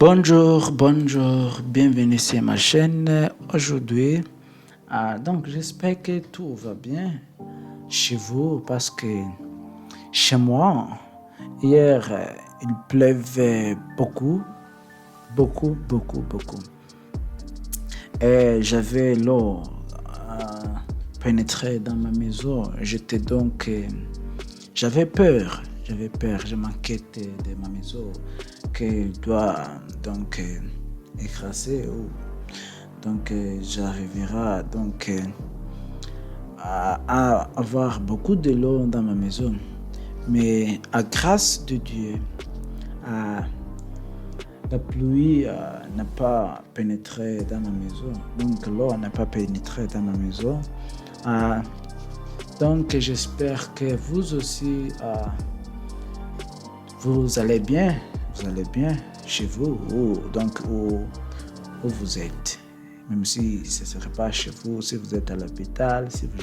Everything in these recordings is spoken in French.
Bonjour, bienvenue sur ma chaîne aujourd'hui. Donc j'espère que tout va bien chez vous parce que chez moi, hier, il pleuvait beaucoup. Et j'avais l'eau pénétrer dans ma maison. J'avais peur, je m'inquiétais de ma maison qui doit écraser ou j'arriverai à avoir beaucoup de l'eau dans ma maison. Mais à grâce de Dieu, la pluie n'a pas pénétré dans ma maison. Donc l'eau n'a pas pénétré dans ma maison. Donc j'espère que vous aussi, vous allez bien chez vous ou où vous êtes. Même si ce ne serait pas chez vous, si vous êtes à l'hôpital, si vous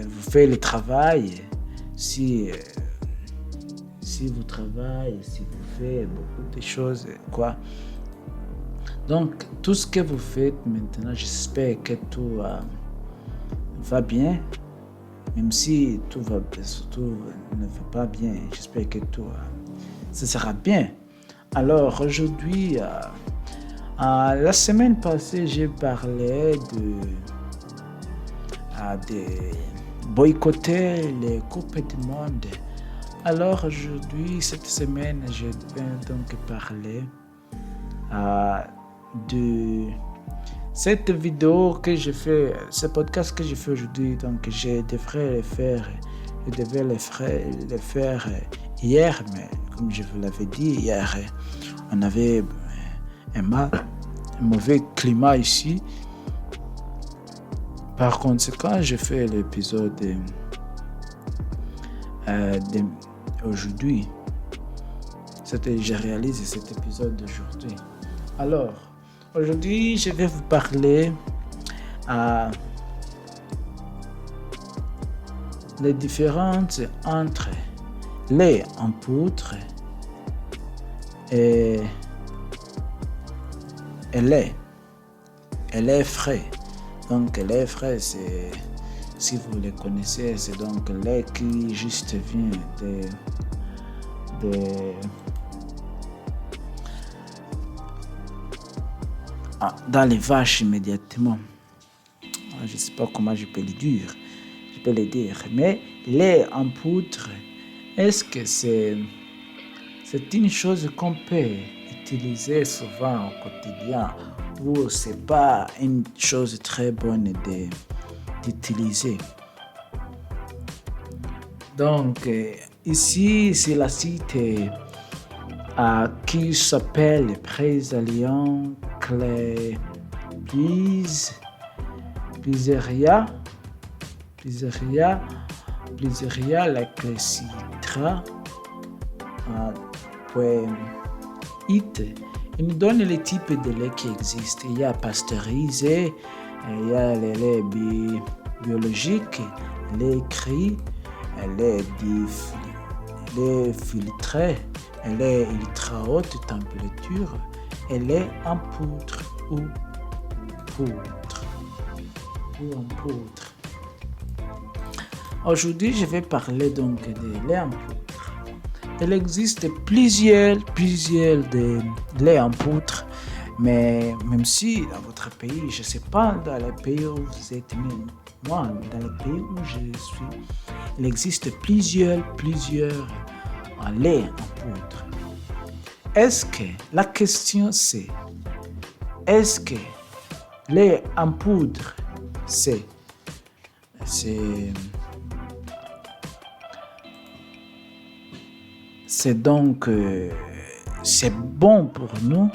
vous faites le travail, si vous travaillez, si vous faites beaucoup de choses, quoi. Donc, tout ce que vous faites maintenant, j'espère que tout va bien, même si tout ne va pas bien, j'espère que tout ça sera bien. Alors, aujourd'hui, la semaine passée, j'ai parlé de boycotter les Coupes du Monde. Alors aujourd'hui, cette semaine, je vais donc parler de cette vidéo que je fais, ce podcast que je fais aujourd'hui. Donc je devais le faire hier, mais comme je vous l'avais dit, hier, on avait un mauvais climat ici. Par conséquent, je fais l'épisode d'aujourd'hui. Je réalise cet épisode d'aujourd'hui. Alors, aujourd'hui, je vais vous parler les différences entre lait en poudre et lait frais. Donc, lait frais, c'est, si vous le connaissez, c'est donc lait qui juste vient dans les vaches immédiatement. Je ne sais pas comment je peux le dire. Mais lait en poudre, est-ce que c'est une chose qu'on peut utiliser souvent au quotidien ou c'est pas une chose très bonne d'utiliser? Donc, ici, c'est la site qui s'appelle Présalient Pizzeria La Clecitra .it. Il nous donne les types de lait qui existent. Il y a pasteurisé, il y a les laits biologiques, lait cru, lait filtré, lait ultra haute température et lait en poudre ou en poudre. Aujourd'hui, je vais parler donc de lait en poudre. Il existe plusieurs de lait en poudre, mais même si dans votre pays, je ne sais pas dans le pays où vous êtes, mais moi, dans le pays où je suis, il existe plusieurs laits en poudre. La question c'est, est-ce que lait en poudre, c'est donc c'est bon pour nous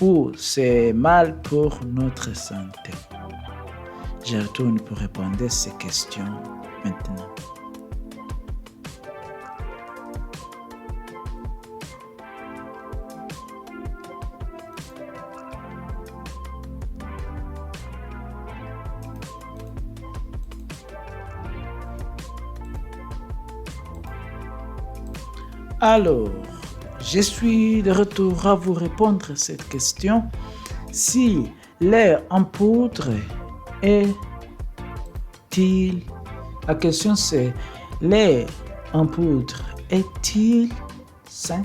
ou c'est mal pour notre santé? Je retourne pour répondre à ces questions maintenant. Alors, je suis de retour à vous répondre à cette question. Si lait en poudre est-il... La question c'est, lait en poudre est-il sain?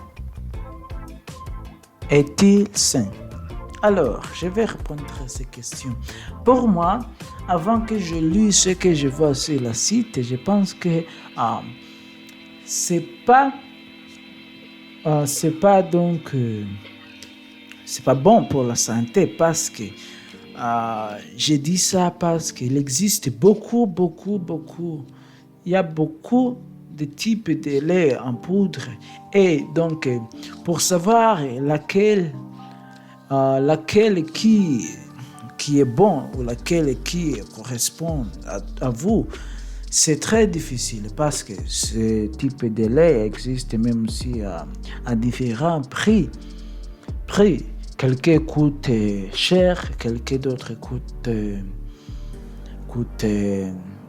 Est-il sain? Alors, je vais répondre à ces questions. Pour moi, avant que je lise ce que je vois sur le site, je pense que c'est pas bon pour la santé parce que j'ai dit ça parce qu'il existe il y a beaucoup de types de lait en poudre et donc pour savoir laquelle qui est bon ou laquelle qui correspond à vous, c'est très difficile parce que ce type de lait existe même aussi à différents prix. Quelques coûtent cher, quelques d'autres coûtent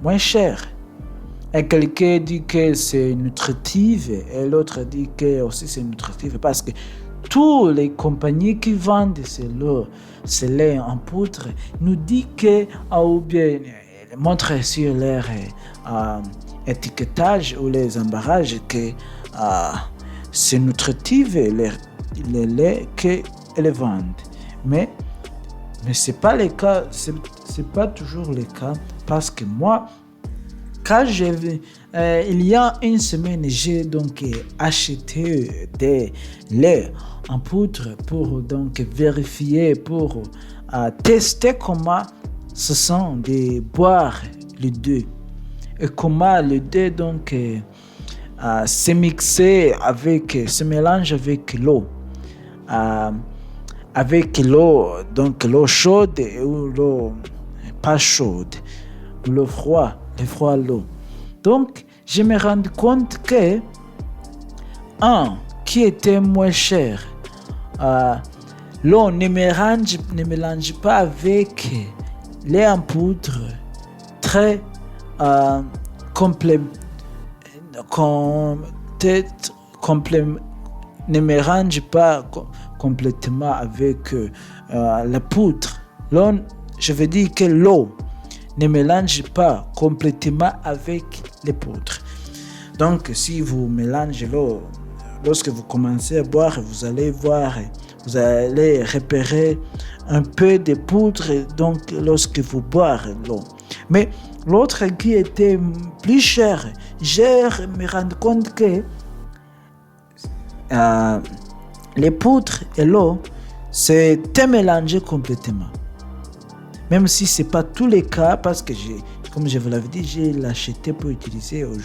moins cher. Et quelqu'un dit que c'est nutritif et l'autre dit que aussi c'est nutritif parce que toutes les compagnies qui vendent ce lait en poudre nous disent que, ou bien montrent sur leur étiquetage ou les emballages que c'est nutritif le lait qu'elles vendent. Mais c'est pas le cas, c'est pas toujours le cas parce que moi, quand il y a une semaine, j'ai donc acheté des laits en poudre pour donc vérifier, pour tester comment se sent de boire les deux et comment les deux donc se mélange avec l'eau, donc l'eau chaude ou l'eau pas chaude, l'eau froide. L'eau. Donc, je me rends compte que qui était moins cher, l'eau ne mélange pas avec lait en poudre très ne mélange pas complètement avec la poudre. L'eau, je veux dire que l'eau ne mélange pas complètement avec les poudres. Donc, si vous mélangez l'eau, lorsque vous commencez à boire, vous allez repérer un peu de poudre, donc lorsque vous boirez l'eau. Mais l'autre qui était plus cher, je me rends compte que les poudres et l'eau, c'était mélangé complètement. Même si ce n'est pas tous les cas, parce que comme je vous l'avais dit, j'ai l'acheté pour utiliser au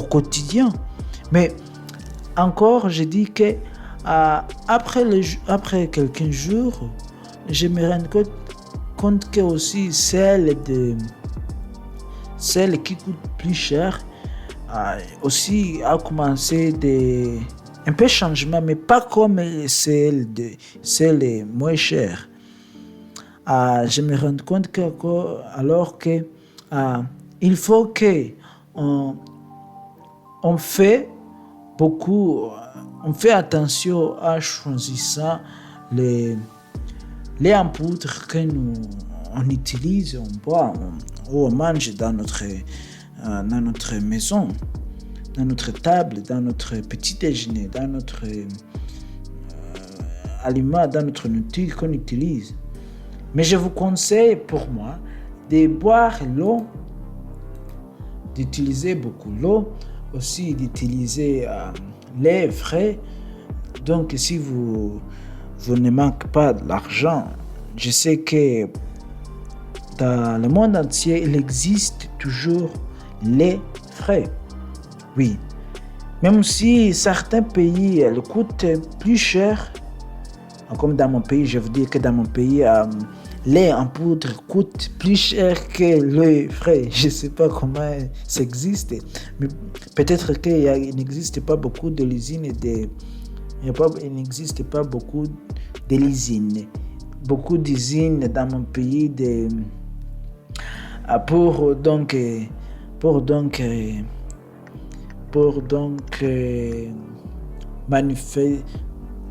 quotidien. Mais encore, je dis que après quelques jours, je me rends compte que aussi celle qui coûte plus cher aussi a commencé un peu changement, mais pas comme celle moins chère. Je me rends compte que alors que il faut que on fait attention à choisir les en poudre que on utilise, on boit ou on mange dans notre maison, dans notre table, dans notre petit déjeuner, dans notre aliment, dans notre nourriture qu'on utilise. Mais je vous conseille pour moi de boire l'eau, d'utiliser beaucoup l'eau, aussi d'utiliser lait frais. Donc si vous ne manquez pas de l'argent, je sais que dans le monde entier, il existe toujours lait frais. Oui. Même si certains pays le coûtent plus cher, comme dans mon pays, je veux dire que dans mon pays, lait en poudre coûte plus cher que lait frais. Je ne sais pas comment ça existe, mais peut-être qu'il n'existe pas beaucoup de l'usine il n'existe pas beaucoup de l'usine. Beaucoup d'usines dans mon pays pour pour donc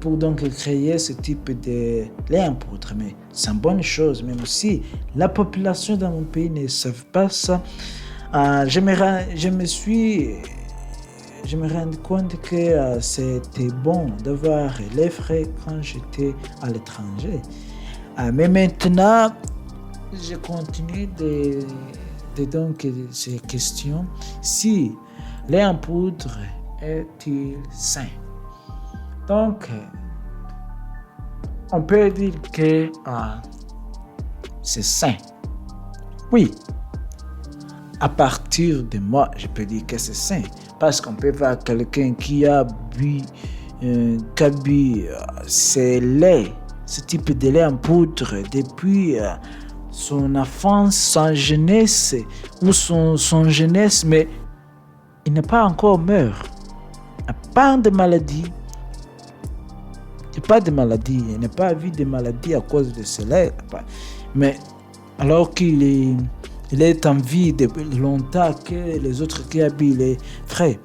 pour donc créer ce type de lait en poudre. Mais c'est une bonne chose, même si la population dans mon pays ne savent pas ça. Je me rends compte que c'était bon d'avoir les frais quand j'étais à l'étranger. Mais maintenant, je continue donc ces questions. Si lait en poudre est-il sain? Donc, on peut dire que c'est sain. Oui, à partir de moi, je peux dire que c'est sain. Parce qu'on peut voir quelqu'un qui a bu ce lait, ce type de lait en poudre depuis son enfance, sa jeunesse ou son jeunesse, mais il n'est pas encore mort. À part de maladies, il n'a pas vu de maladies à cause de cela. Mais alors qu'il est en vie depuis longtemps que les autres qui habitent les frais,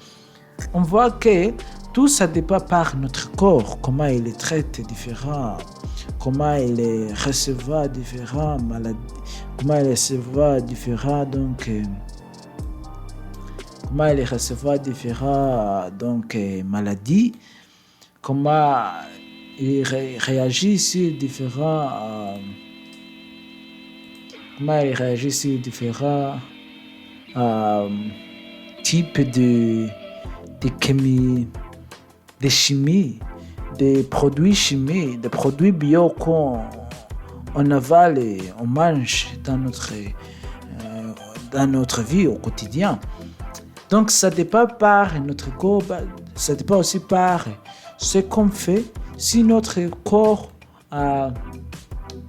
on voit que tout ça dépend par notre corps, comment il les traite différents, comment il les recevra différents maladies, comment il recevra différents maladies, comment il réagit sur différents types de chimie, de produits chimiques, de produits bio qu'on avale et on mange dans notre vie au quotidien. Donc ça dépend par notre corps, ça dépend aussi par ce qu'on fait. Si notre corps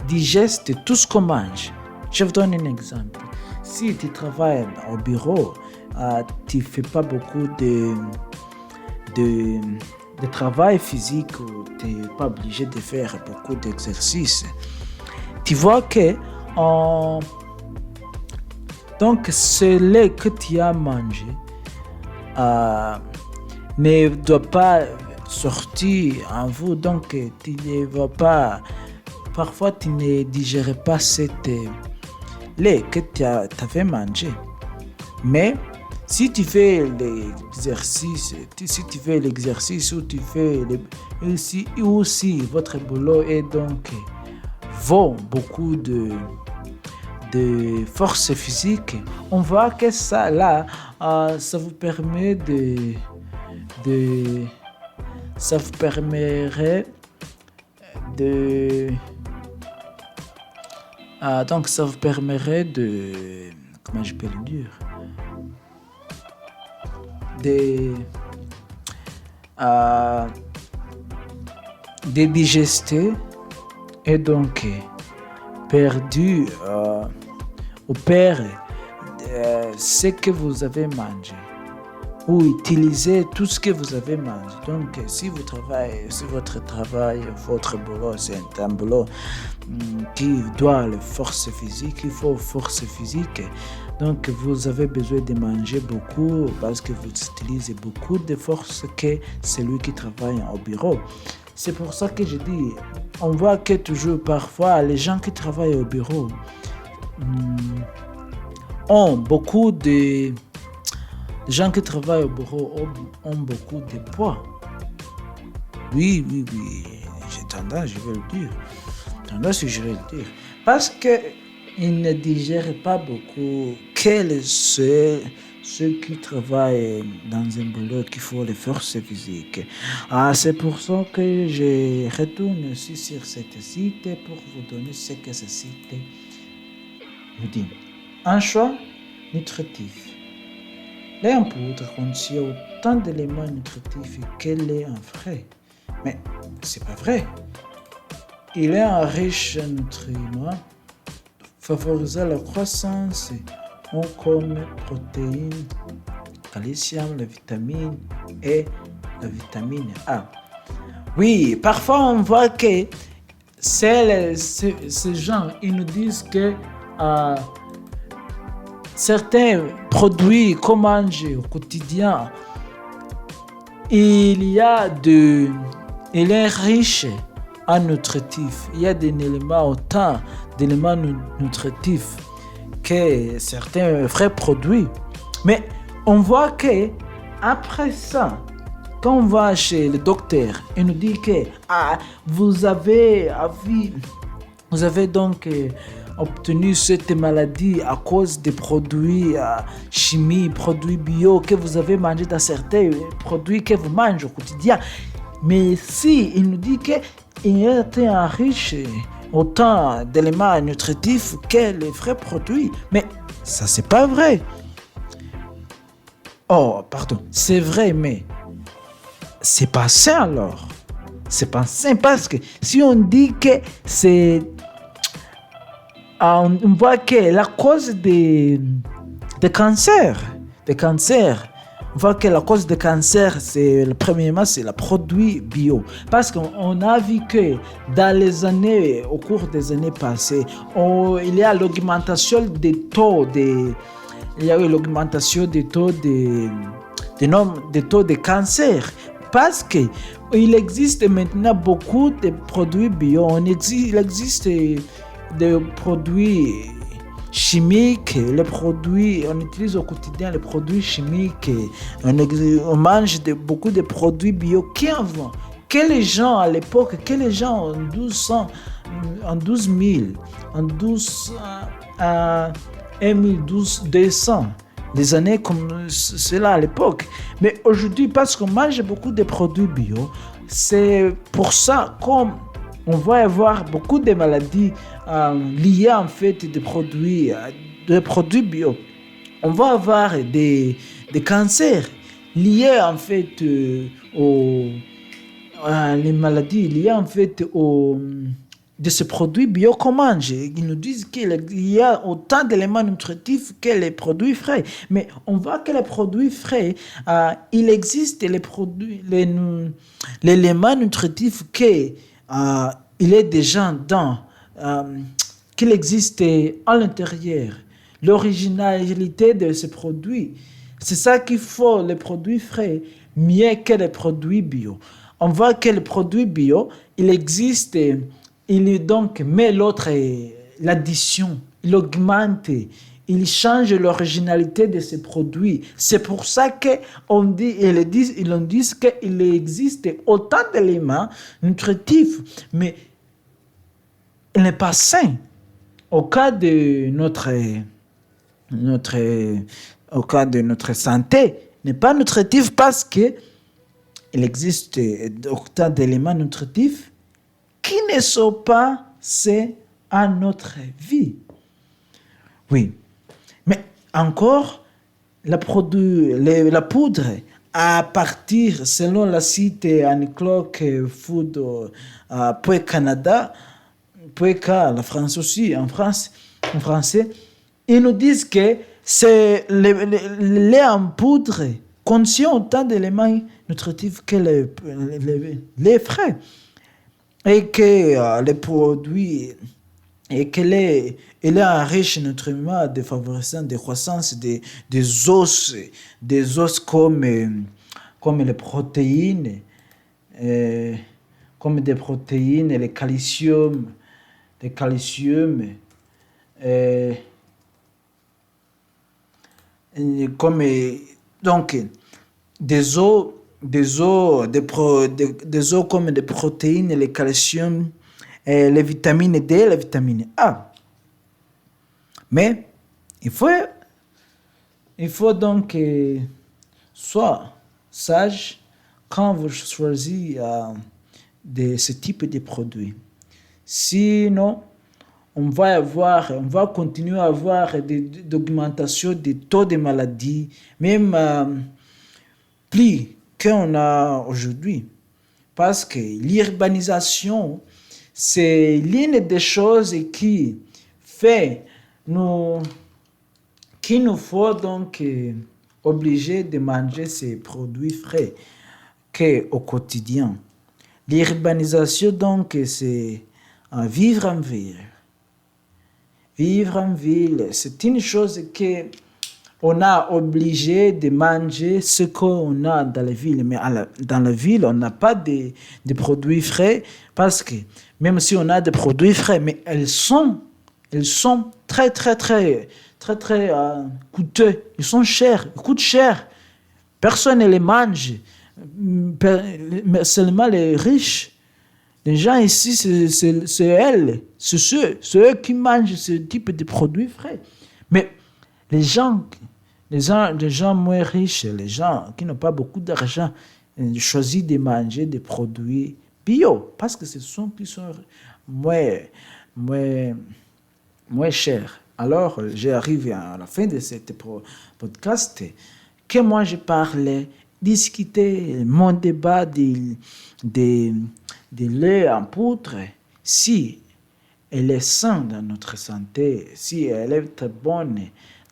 digeste tout ce qu'on mange. Je vous donne un exemple. Si tu travailles au bureau, tu ne fais pas beaucoup de travail physique, ou tu n'es pas obligé de faire beaucoup d'exercices. Tu vois que donc ce lait que tu as mangé ne doit pas sortir en vous, donc tu ne vas pas, parfois tu ne digères pas cette lait que tu avais mangé. Mais si tu fais l'exercice, ou si votre boulot est donc vaut beaucoup de force physique, on voit que ça là, ça vous permet ça vous permettrait donc ça vous permettrait comment je peux le dire, de digester et donc perdu ou perdre ce que vous avez mangé, ou utiliser tout ce que vous avez mangé. Donc si votre boulot, c'est un boulot qui doit la force physique, il faut force physique. Donc vous avez besoin de manger beaucoup parce que vous utilisez beaucoup de force que celui qui travaille au bureau. C'est pour ça que je dis, on voit que toujours parfois les gens qui travaillent au bureau ont beaucoup de... Les gens qui travaillent au bureau ont beaucoup de poids. Oui, j'ai tendance, je vais le dire. Parce qu'ils ne digèrent pas beaucoup. Quels sont ceux qui travaillent dans un boulot qui font les forces physiques? C'est pour ça que je retourne aussi sur cette site pour vous donner ce que ce site nous dit. Un choix nutritif. Lait en poudre contient autant d'éléments nutritifs que lait en frais. Mais c'est pas vrai. Il est riche en nutriments, favorisant la croissance comme protéines, calcium, la vitamine et la vitamine A. Oui, parfois on voit que ces gens, ils nous disent que certains produits qu'on mange au quotidien il est riche en nutritifs. Il y a des éléments, autant d'éléments nutritifs que certains vrais produits. Mais on voit que après ça, quand on va chez le docteur, il nous dit que vous avez donc obtenu cette maladie à cause des produits chimiques, produits bio que vous avez mangé dans certains produits que vous mangez au quotidien. Mais si il nous dit qu'il est riche autant d'éléments nutritifs que les vrais produits, mais ça c'est pas vrai. Oh, pardon, c'est vrai, mais c'est pas sain alors. C'est pas sain parce que si on dit que c'est... on voit que la cause des cancers, on voit que la cause des cancers, premièrement, c'est le produit bio. Parce qu'on a vu que dans les années, au cours des années passées, il y a l'augmentation des taux il y a eu l'augmentation des taux de cancer. Parce qu'il existe maintenant beaucoup de produits bio. Il existe des produits chimiques, on utilise au quotidien les produits chimiques. On mange beaucoup de produits bio qui en vont. Que les gens à l'époque, en 1200, des années comme cela à l'époque. Mais aujourd'hui, parce qu'on mange beaucoup de produits bio, c'est pour ça qu'on va avoir beaucoup de maladies liées en fait des produits bio. On va avoir des cancers liés en fait les maladies liées en fait de ces produits bio qu'on mange. Ils nous disent qu'il y a autant d'éléments nutritifs que les produits frais. Mais on voit que les produits frais, il existe l'élément nutritif qu'il est déjà dans, qu'il existe à l'intérieur. L'originalité de ces produits, c'est ça qu'il faut, les produits frais, mieux que les produits bio. On voit que les produits bio, il existe... Il donc met l'addition, il augmente, il change l'originalité de ces produits. C'est pour ça qu'ils disent qu'il existe autant d'éléments nutritifs, mais il n'est pas sain. Au cas de notre santé, il n'est pas nutritif parce qu'il existe autant d'éléments nutritifs qui ne sont pas sains à notre vie. Oui. Mais encore, la poudre, à partir, selon la site Anicloc Food Canada, la France aussi, en français, ils nous disent que c'est le lait en poudre contient autant d'éléments nutritifs que les frais. Et que les produits, et qu'il est riche en nutriments favorisant des croissances des os comme les protéines, les calcium, comme donc des os comme des protéines, les calcium, les vitamines D, les vitamines A. Mais il faut donc soit sage quand vous choisissez ce type de produits. Sinon, on va continuer à avoir des augmentations des taux de maladies, même plus qu'on a aujourd'hui. Parce que l'urbanisation, c'est l'une des choses qui nous faut donc obliger de manger ces produits frais qu'au quotidien. L'urbanisation, donc, c'est vivre en ville. Vivre en ville, c'est une chose que on a obligé de manger ce qu'on a dans la ville. Mais dans la ville, on n'a pas de produits frais parce que même si on a des produits frais, mais elles sont très, très, très, très, très coûteux. Ils sont chers, ils coûtent cher. Personne ne les mange. Mais seulement les riches. Les gens ici, c'est elles, c'est eux qui mangent ce type de produits frais. Mais les gens moins riches, les gens qui n'ont pas beaucoup d'argent, choisissent de manger des produits bio parce que ce sont qui sont moins chers. Alors, j'arrive à la fin de ce podcast que moi je parlais, discuter mon débat de lait en poudre, si elle est saine dans notre santé, si elle est très bonne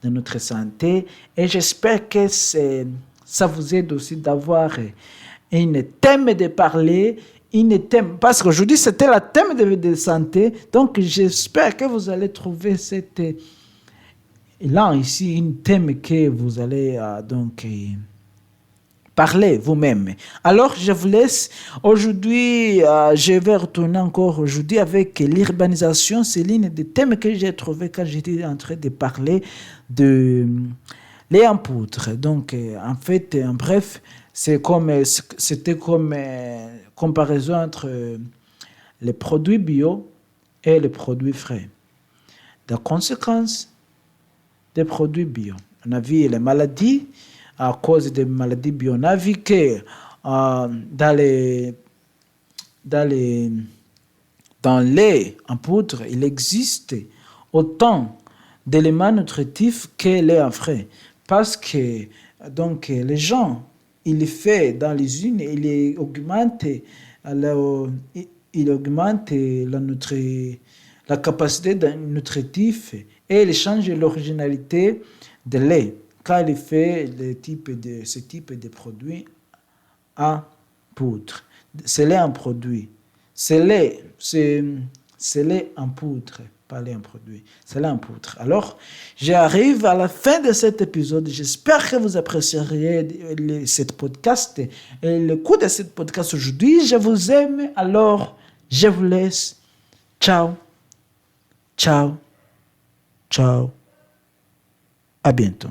dans notre santé. Et j'espère que ça vous aide aussi d'avoir un thème de parler, parce qu'aujourd'hui c'était le thème de santé. Donc j'espère que vous allez trouver là ici un thème que vous allez parlez vous-même. Alors, je vous laisse. Aujourd'hui, je vais retourner encore aujourd'hui avec l'urbanisation. C'est l'un des thèmes que j'ai trouvé quand j'étais en train de parler de lait en poudre. Donc, en fait, en bref, c'était comme comparaison entre les produits bio et les produits frais. La conséquence des produits bio. On a vu les maladies à cause des maladies bio. On a vu que dans lait en poudre, il existe autant d'éléments nutritifs que lait en frais. Parce que donc, les gens, ils les font dans les usines, ils augmentent la capacité nutritive et ils changent l'originalité de lait quand il fait ce type de produit en poudre. C'est lait en produit. C'est lait en poudre, pas lait en produit. C'est lait en poudre. Alors, j'arrive à la fin de cet épisode. J'espère que vous apprécierez cette podcast et le coup de cette podcast aujourd'hui. Je vous aime. Alors, je vous laisse. Ciao. Ciao. Ciao. À bientôt.